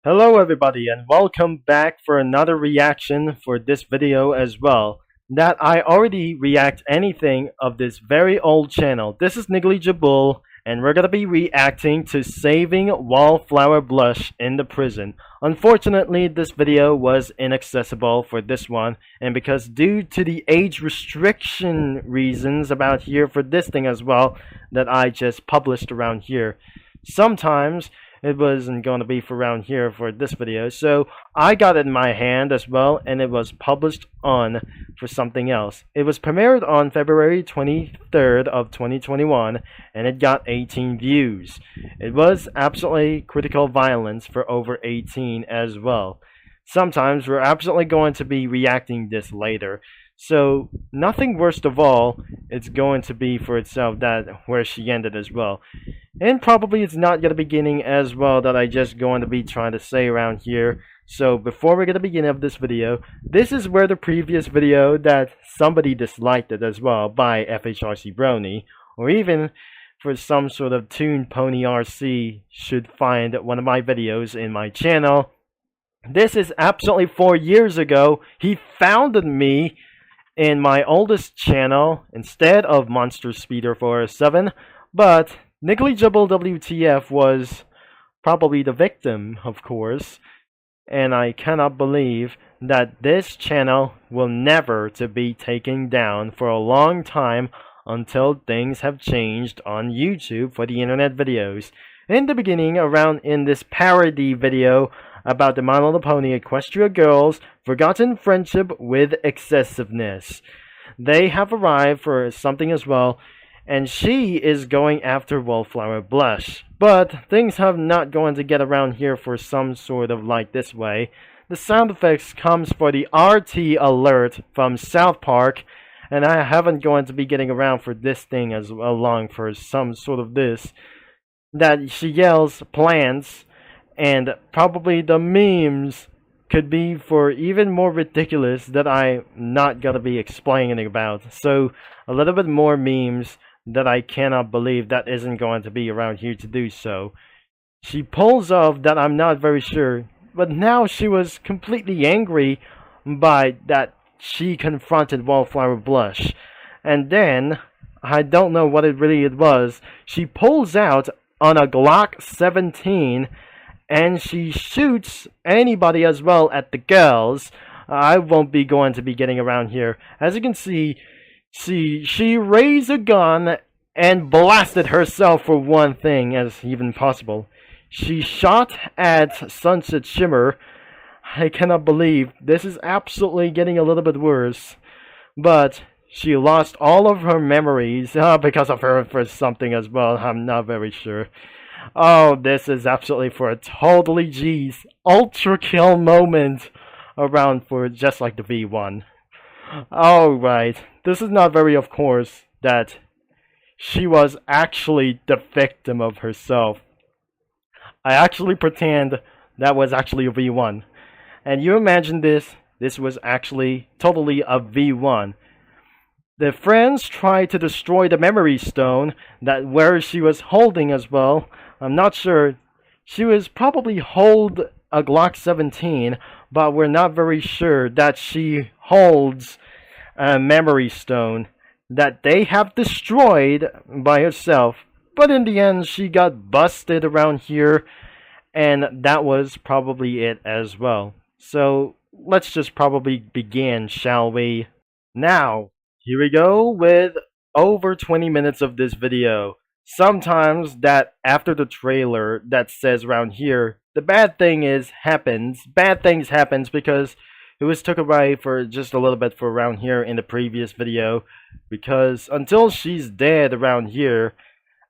Hello everybody and welcome back for another reaction for this video as well. That I already react anything of this very old channel. This is Negligible and we're gonna be reacting to Saving Wallflower Blush in the Prison. Unfortunately, this video was inaccessible for this one, and because due to the age restriction reasons about here for this thing as well that I just published around here. Sometimes it wasn't going to be for around here for this video, so I got it in my hand as well, and it was published on for something else. It was premiered on February 23rd of 2021, and it got 18 views. It was absolutely critical violence for over 18 as well. Sometimes we're absolutely going to be reacting this later. So nothing worst of all, it's going to be for itself that where she ended as well. And probably it's not the beginning as well that I just going to be trying to say around here. So before we get the beginning of this video, this is where the previous video that somebody disliked it as well by FHRC Brony, or even for some sort of Toon Pony RC should find one of my videos in my channel. This is absolutely 4 years ago. He founded me in my oldest channel instead of Monster Speeder 407, but Negligible WTF was probably the victim, of course, and I cannot believe that this channel will never to be taken down for a long time until things have changed on YouTube for the internet videos. In the beginning, around in this parody video about the My Little Pony Equestria Girls' forgotten friendship with excessiveness. They have arrived for something as well, and she is going after Wallflower Blush. But things have not going to get around here for some sort of like this way. The sound effects comes for the RT alert from South Park, and I haven't going to be getting around for this thing as long for some sort of this. That she yells plants, and probably the memes could be for even more ridiculous that I'm not gonna be explaining about. So a little bit more memes that I cannot believe that isn't going to be around here to do so. She pulls off that I'm not very sure, but now she was completely angry by that she confronted Wallflower Blush. And then, I don't know what it really was, she pulls out on a Glock 17 and she shoots anybody as well at the girls. I won't be going to be getting around here. As you can see, she raised a gun and blasted herself for one thing as even possible. She shot at Sunset Shimmer. I cannot believe this is absolutely getting a little bit worse. But she lost all of her memories because of her for something as well. I'm not very sure. Oh, this is absolutely for a totally G's ultra kill moment around for just like the V1. Alright, this is not very of course that she was actually the victim of herself. I actually pretend that was actually a V1. And you imagine this was actually totally a V1. The friends tried to destroy the memory stone that where she was holding as well. I'm not sure. She was probably hold a Glock 17, but we're not very sure that she holds a memory stone that they have destroyed by herself. But in the end, she got busted around here, and that was probably it as well. So let's just probably begin, shall we? Now, here we go with over 20 minutes of this video. Sometimes that after the trailer that says around here, the bad thing is happens. Bad things happens because it was took away for just a little bit for around here in the previous video. Because until she's dead around here,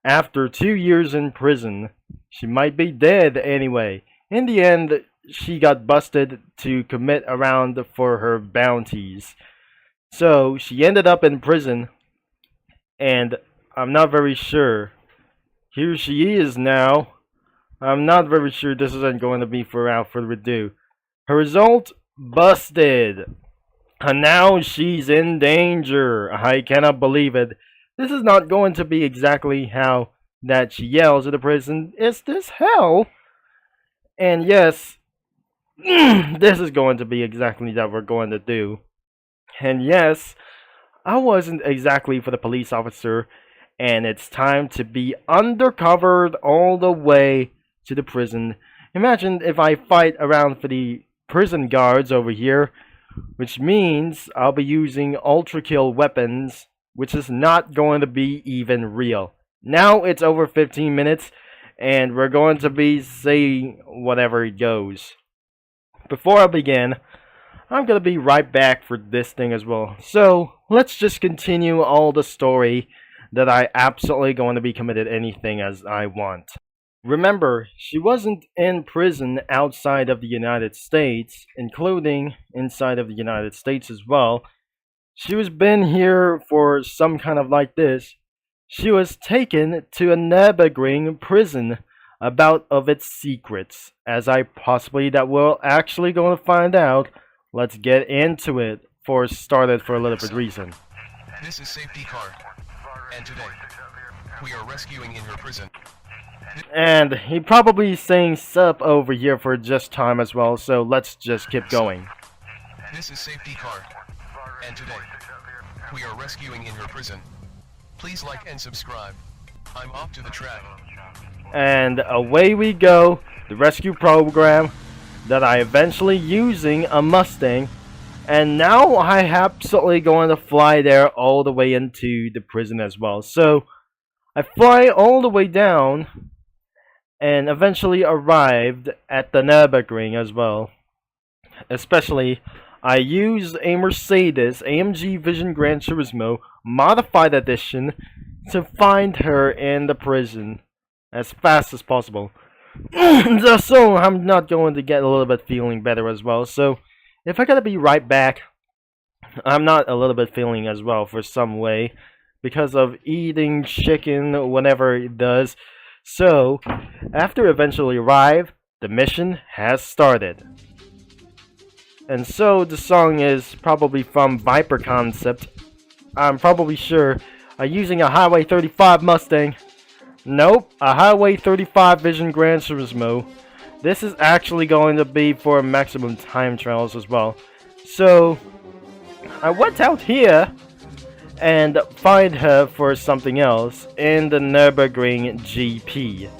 after 2 years in prison, she might be dead anyway. In the end, she got busted to commit around for her bounties. So she ended up in prison, and I'm not very sure. Here she is now. I'm not very sure this isn't going to be for out further ado. Her result, busted. And now she's in danger. I cannot believe it. This is not going to be exactly how that she yells at the prison. Is this hell? And yes, This is going to be exactly that we're going to do. And yes, I wasn't exactly for the police officer, and it's time to be undercover all the way to the prison. Imagine if I fight around for the prison guards over here, which means I'll be using ultra kill weapons, which is not going to be even real. Now it's over 15 minutes, and we're going to be saying whatever it goes. Before I begin, I'm going to be right back for this thing as well. So, let's just continue all the story that I absolutely going to be committed anything as I want. Remember, she wasn't in prison outside of the United States, including inside of the United States as well. She was been here for some kind of like this. She was taken to a Nürburgring prison about of its secrets, as I possibly that we're actually going to find out. Let's get into it for started for a little bit reason. This is safety card, and today we are rescuing in your prison. And he probably saying sup over here for just time as well, so let's just keep going. This is safety card, and today we are rescuing in your prison. Please like and subscribe. I'm off to the track. And away we go, the rescue program that I eventually using a Mustang, and now I absolutely going to fly there all the way into the prison as well. So I fly all the way down and eventually arrived at the Nürburgring as well. Especially, I used a Mercedes AMG Vision Gran Turismo Modified Edition to find her in the prison as fast as possible. So I'm not going to get a little bit feeling better as well. So if I gotta be right back, I'm not a little bit feeling as well for some way because of eating chicken whenever it does. So after eventually arrive, the mission has started. And so the song is probably from Viper Concept. I'm probably sure. Using a Highway 35 Mustang. Nope, a Highway 35 Vision Gran Turismo. This is actually going to be for maximum time trials as well. So, I went out here and find her for something else in the Nürburgring GP.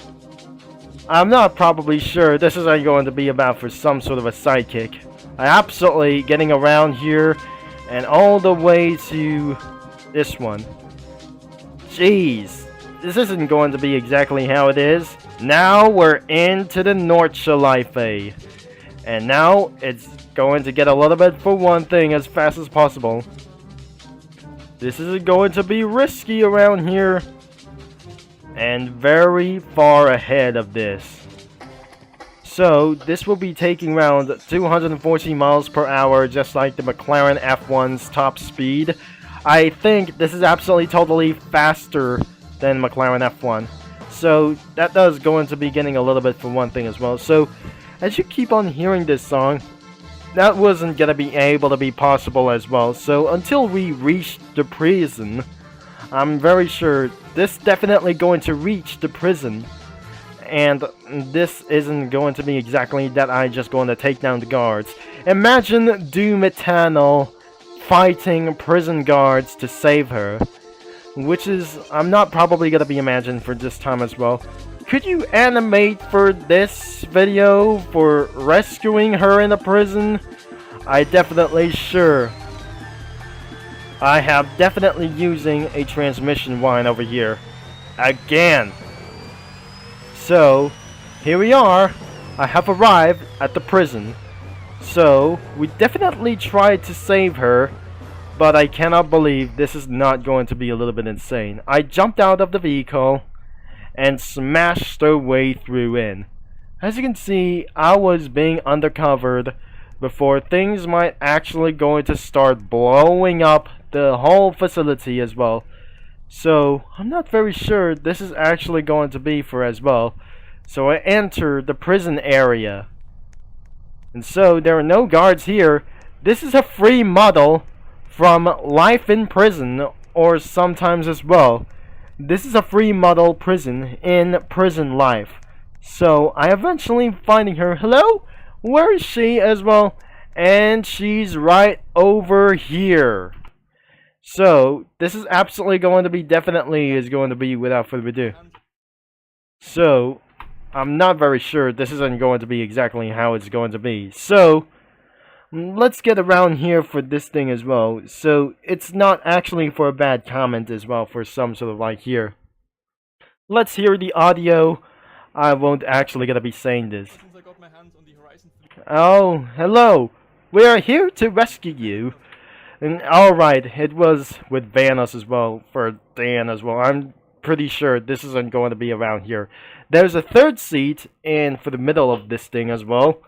I'm not probably sure this is going to be about for some sort of a sidekick. I absolutely getting around here and all the way to this one. Jeez. This isn't going to be exactly how it is. Now we're into the Nordschleife. And now it's going to get a little bit for one thing as fast as possible. This is going to be risky around here. And very far ahead of this. So this will be taking around 214 miles per hour just like the McLaren F1's top speed. I think this is absolutely totally faster than McLaren F1. So that does going to be getting a little bit for one thing as well. So as you keep on hearing this song, that wasn't gonna be able to be possible as well. So until we reach the prison, I'm very sure this definitely going to reach the prison. And this isn't going to be exactly that I just going to take down the guards. Imagine Doom Eternal fighting prison guards to save her. Which is, I'm not probably going to be imagined for this time as well. Could you animate for this video for rescuing her in the prison? I definitely sure. I have definitely using a transmission line over here. Again. So, here we are. I have arrived at the prison. So, we definitely tried to save her. But I cannot believe this is not going to be a little bit insane. I jumped out of the vehicle and smashed the way through in. As you can see, I was being undercovered before things might actually going to start blowing up the whole facility as well. So, I'm not very sure this is actually going to be for as well. So I entered the prison area. And so, there are no guards here. This is a free model from Life in Prison, or sometimes as well. This is a free model prison in Prison Life. So I eventually finding her. Hello? Where is she as well? And she's right over here. So this is absolutely going to be without further ado. So I'm not very sure this isn't going to be exactly how it's going to be. So let's get around here for this thing as well. So it's not actually for a bad comment as well for some sort of like here. Let's hear the audio. I won't actually gonna be saying this. Oh, hello. We are here to rescue you. And alright, it was with Vanos as well, for Dan as well. I'm pretty sure this isn't going to be around here. There's a third seat in for the middle of this thing as well.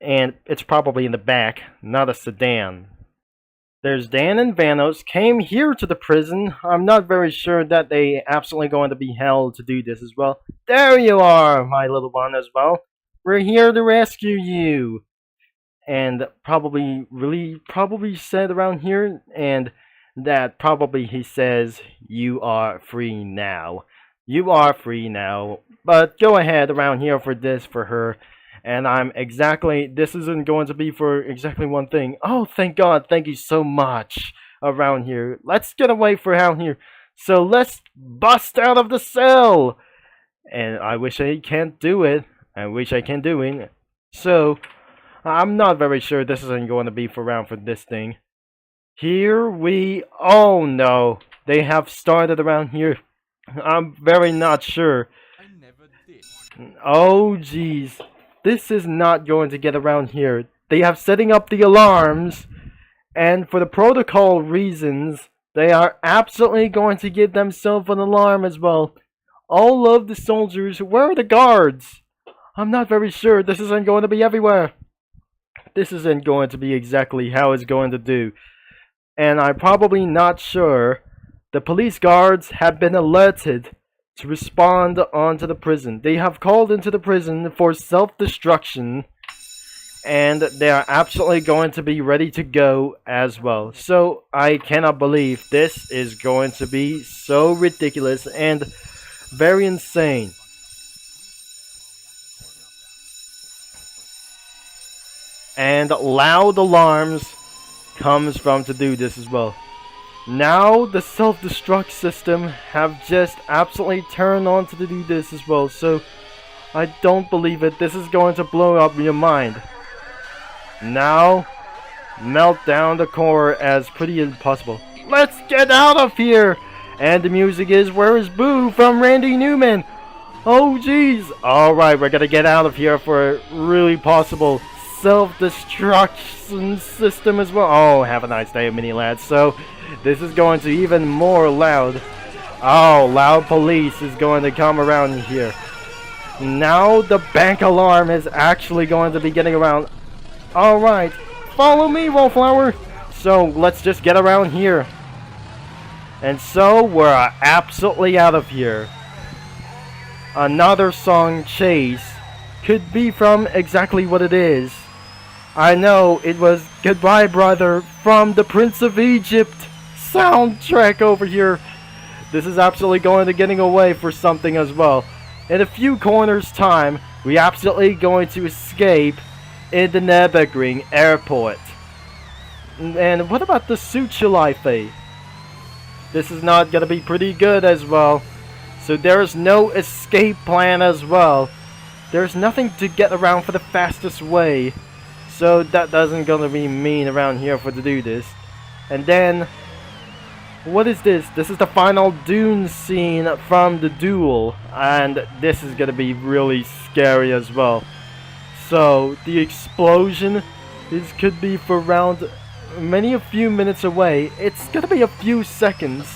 And it's probably in the back, not a sedan. There's Dan and Vanos came here to the prison. I'm not very sure that they absolutely going to be held to do this as well. There you are, my little one as well. We're here to rescue you. And probably said around here, and that probably he says, you are free now. You are free now. But go ahead around here for this for her. And this isn't going to be for exactly one thing. Oh, thank God, thank you so much around here. Let's get away from around here. So let's bust out of the cell. And I wish I can't do it. I wish I can do it. So I'm not very sure this isn't going to be for this thing. Oh no, they have started around here. I'm very not sure. I never did. Oh jeez, this is not going to get around here. They have setting up the alarms, and for the protocol reasons, they are absolutely going to give themselves an alarm as well. All of the soldiers, where are the guards? I'm not very sure. This isn't going to be everywhere. This isn't going to be exactly how it's going to do. And I'm probably not sure. The police guards have been alerted to respond onto the prison. They have called into the prison for self-destruction. And they are absolutely going to be ready to go as well. So I cannot believe this is going to be so ridiculous and very insane. And loud alarms comes from to do this as well. Now the self-destruct system have just absolutely turned on to do this as well. So I don't believe it. This is going to blow up your mind. Now melt down the core as pretty as possible. Let's get out of here. And the music is Where is Boo from Randy Newman. Oh jeez. Alright, we're gonna get out of here for a really possible self-destruction system as well. Oh, have a nice day, mini lads. So this is going to even more loud. Oh, loud police is going to come around here. Now the bank alarm is actually going to be getting around. Alright, follow me, Wallflower. So let's just get around here. And so we're absolutely out of here. Another song, Chase, could be from exactly what it is. I know, it was Goodbye Brother from the Prince of Egypt soundtrack over here. This is absolutely going to getting away for something as well. In a few corners time, we absolutely going to escape in the Nürburgring airport. And what about the Suchelife? This is not going to be pretty good as well. So there's no escape plan as well. There's nothing to get around for the fastest way. So that doesn't gonna be mean around here for to do this. And then, what is this? This is the final Dune scene from the duel. And this is gonna be really scary as well. So the explosion could be for around a few minutes away. It's gonna be a few seconds.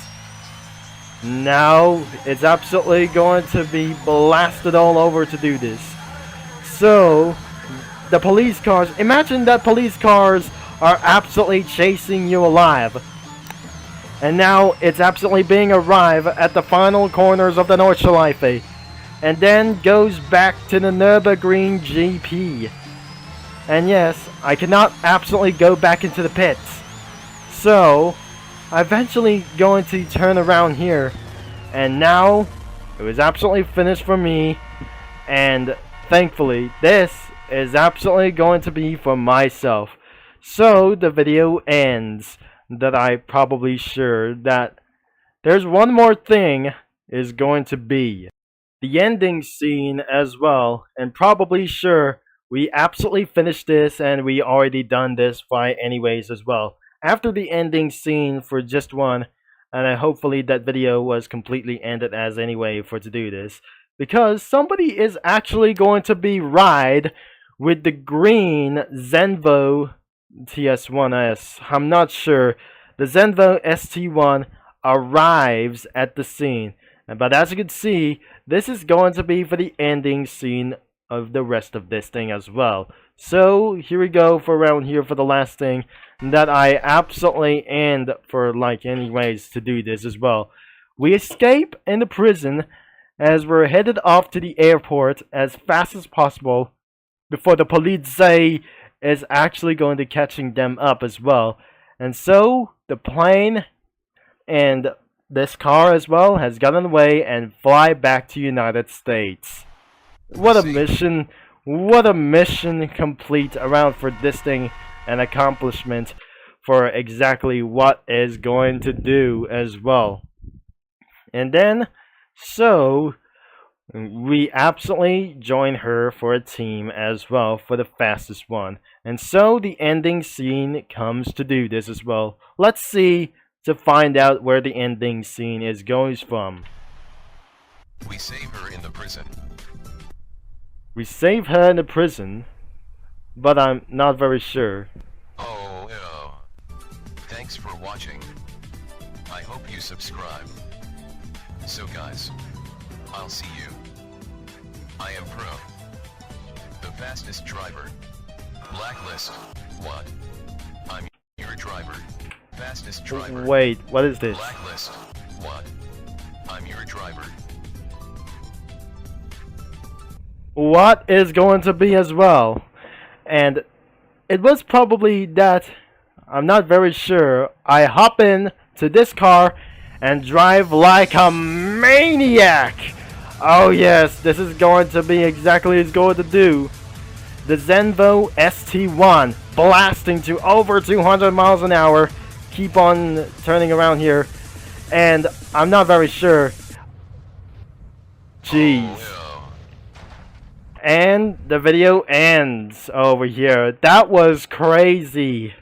Now it's absolutely going to be blasted all over to do this. So the police cars, imagine that police cars are absolutely chasing you alive. And now it's absolutely being arrived at the final corners of the Nordschleife. And then goes back to the Nürburgring GP. And yes, I cannot absolutely go back into the pits. So, I'm eventually going to turn around here. And now, it was absolutely finished for me. And thankfully, this is absolutely going to be for myself. So the video ends that I probably sure that there's one more thing is going to be the ending scene as well, and probably sure we absolutely finished this and we already done this by anyways as well. After the ending scene for just one, and hopefully that video was completely ended as anyway for to do this, because somebody is actually going to be ride with the green Zenvo TS1S. I'm not sure. The Zenvo ST1 arrives at the scene. But as you can see, this is going to be for the ending scene of the rest of this thing as well. So here we go for around here for the last thing that I absolutely end for like anyways to do this as well. We escape in the prison as we're headed off to the airport as fast as possible before the police is actually going to catching them up as well. And so the plane and this car as well has gotten away and fly back to United States. What a mission! What a mission complete around for this thing, an accomplishment for exactly what is going to do as well. And then, so we absolutely join her for a team as well for the fastest one. And so the ending scene comes to do this as well. Let's see to find out where the ending scene is going from. We save her in the prison. We save her in the prison, but I'm not very sure. Oh. Thanks for watching. I hope you subscribe. So guys, I'll see you. I am Pro. The fastest driver. Blacklist. What? I'm your driver. Fastest driver. Wait, what is this? Blacklist. What? I'm your driver. What is going to be as well? And it was probably that, I'm not very sure, I hop in to this car and drive like a maniac. Oh yes, this is going to be exactly as it's going to do. The Zenvo ST1 blasting to over 200 miles an hour. Keep on turning around here, and I'm not very sure. Jeez. And the video ends over here. That was crazy.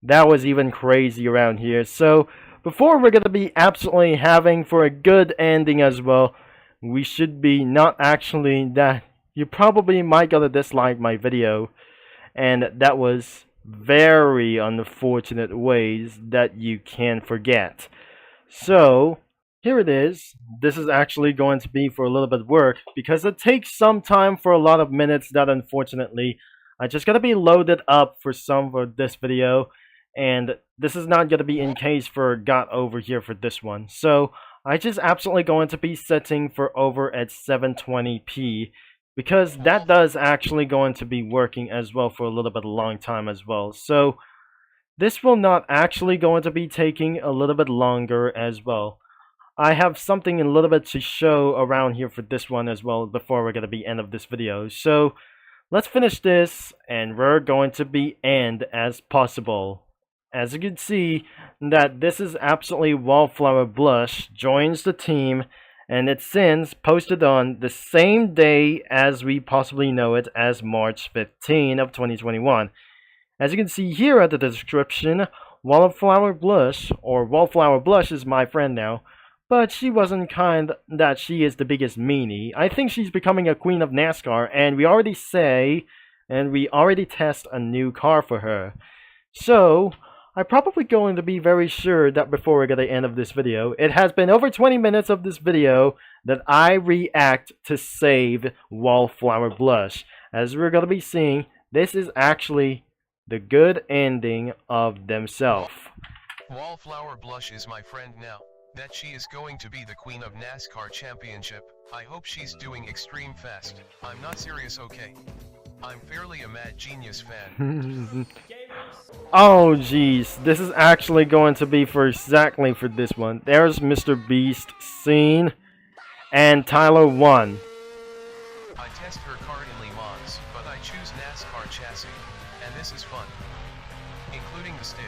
That was even crazy around here. So before we're gonna be absolutely having for a good ending as well, we should be not actually that you probably might gonna dislike my video, and that was very unfortunate ways that you can forget. So here it is. This is actually going to be for a little bit of work because it takes some time for a lot of minutes that unfortunately I just gotta be loaded up for some for this video, and this is not gonna be in case for got over here for this one. So I just absolutely going to be setting for over at 720p because that does actually going to be working as well for a little bit of long time as well. So this will not actually going to be taking a little bit longer as well. I have something a little bit to show around here for this one as well before we're going to be end of this video. So let's finish this and we're going to be end as possible. As you can see that this is absolutely Wallflower Blush joins the team, and it's since posted on the same day as we possibly know it as March 15 of 2021. As you can see here at the description, Wallflower Blush, or Wallflower Blush is my friend now, but she wasn't kind that she is the biggest meanie. I think she's becoming a queen of NASCAR, and we already say, and we already test a new car for her. So I'm probably going to be very sure that before we get the end of this video, it has been over 20 minutes of this video that I react to save Wallflower Blush. As we're going to be seeing, this is actually the good ending of themselves. Wallflower Blush is my friend now. That she is going to be the queen of NASCAR championship. I hope she's doing extreme fast. I'm not serious, okay? I'm fairly a Mad Genius fan. Oh jeez, this is actually going to be for exactly for this one. There's Mr. Beast scene and Tyler 1. I test her car in Le Mans, but I choose NASCAR. And this is fun. Including the Stig.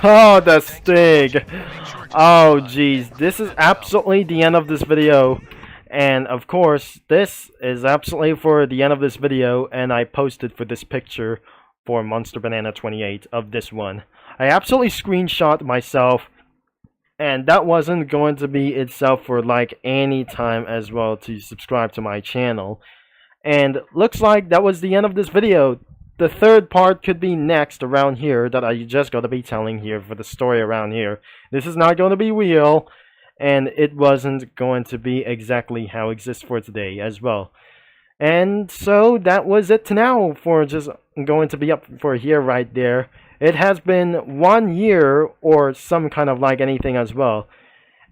Oh, the Thanks for Stig. watching. Make sure to Oh, subscribe jeez. and This click is that bell. absolutely the end of this video. And, of course, this is absolutely for the end of this video. And I posted for this picture for Monster Banana 28 of this one. I absolutely screenshot myself. And that wasn't going to be itself for like any time as well to subscribe to my channel. And looks like that was the end of this video. The third part could be next around here that I just got to be telling here for the story around here. This is not going to be real, and it wasn't going to be exactly how it exists for today as well. And so that was it to now for just going to be up for here right there. It has been 1 year or some kind of like anything as well.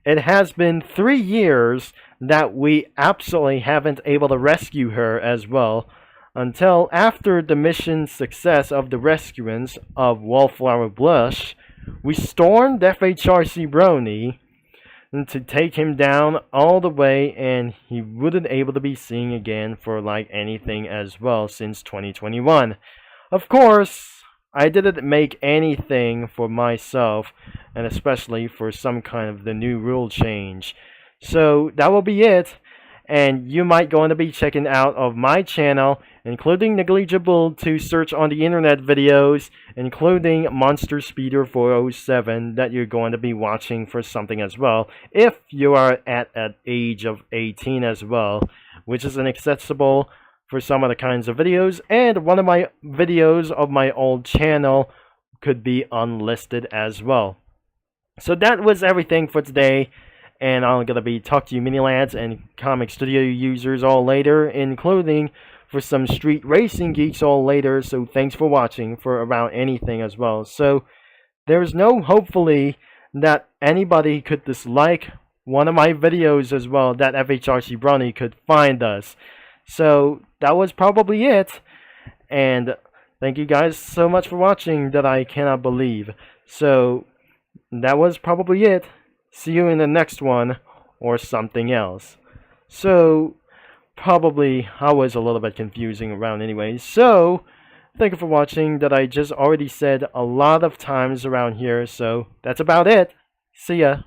It has been 3 years that we absolutely haven't able to rescue her as well, until after the mission success of the rescuance of Wallflower Blush, we stormed FHRC Brony to take him down all the way, and he wouldn't able to be seen again for like anything as well since 2021. Of course, I didn't make anything for myself, and especially for some kind of the new rule change. So that will be it, and you might going to be checking out of my channel, including Negligible, to search on the internet videos, including Monster Speeder 407 that you're going to be watching for something as well, if you are at an age of 18 as well, which is inaccessible for some other kinds of videos, and one of my videos of my old channel could be unlisted as well. So that was everything for today, and I'm gonna be talking to you mini lads and comic studio users all later, including for some street racing geeks all later. So thanks for watching for around anything as well. So there's no hopefully that anybody could dislike one of my videos as well, that FHRC Brony could find us. So that was probably it, and thank you guys so much for watching that I cannot believe. So that was probably it. See you in the next one or something else. So probably I was a little bit confusing around anyway. So thank you for watching that I just already said a lot of times around here. So that's about it. See ya.